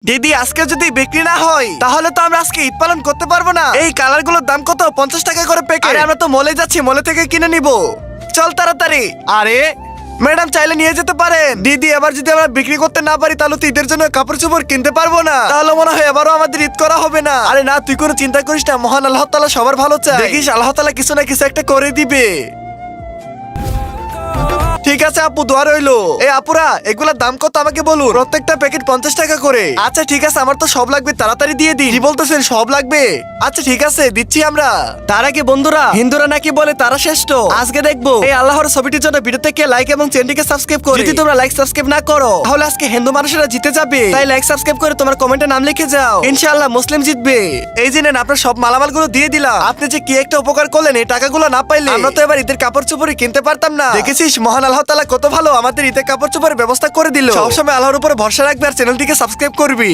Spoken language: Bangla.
দিদি আজকে যদি বিক্রি না হয় তাহলে তো আমরা আজকে ঈদ পালন করতে পারবো না। এই কালার গুলোর দাম কত? 50 টাকা করে প্যাকেট। আরে আমরা তো মলে যাচ্ছি, মলে থেকে কিনে নিব। চল তাড়াতাড়ি। আরে ম্যাডাম চাইলে নিয়ে যেতে পারেন। দিদি এবার যদি আমরা বিক্রি করতে না পারি তাহলে তো ঈদের জন্য কাপড় চোপড় কিনতে পারবো না। তাহলে মনে হয় এবারও আমাদের ঈদ করা হবে না। আরে না, তুই কোনো চিন্তা করিস না, মহান আল্লাহ তাআলা সবার ভালো চায়। দেখিস আল্লাহ তাআলা কিছু না কিছু একটা করে দিবে। ঠিক আছে আপু, দোয়া রইলো। এই আপুরা এগুলার দাম কত আমাকে বলুন। প্রত্যেকটা প্যাকেট 50 টাকা করে। আচ্ছা ঠিক আছে, আমার তো সব লাগবে, তাড়াতাড়ি দিয়ে দিন। কি বলতেছেন সব লাগবে? আচ্ছা ঠিক আছে দিচ্ছি আমরা। তার আগে বন্ধুরা, হিন্দুরা নাকি বলে তারা শ্রেষ্ঠ। আজকে দেখবো এই আল্লাহর ছবিটির জন্য ভিডিওতে কে লাইক এবং চ্যানেলটিকে সাবস্ক্রাইব করে। যদি তোমরা লাইক সাবস্ক্রাইব না করো তাহলে আজকে হিন্দু মানুষেরা জিতে যাবে। তাই লাইক সাবস্ক্রাইব করে তোমার কমেন্টে নাম লিখে যাও, ইনশাআল্লাহ মুসলিম জিতবে। এই যে নেন, আপনার সব মালামাল গুলো দিয়ে দিলাম। আপনি যে কি একটা উপকার করলেন, এই টাকাগুলো না পাইলে আমরা তো এবার ঈদের কাপড় চোপড় কিনতে পারতাম না। দেখেছিস মহান আল্লাহ তাআলা কত ভালো, আমাদের ঈদের কাপড় চোপড়ের ব্যবস্থা করে দিল। সবসময় আল্লাহর উপরে ভরসা রাখবে আর চ্যানেলটিকে সাবস্ক্রাইব করবি।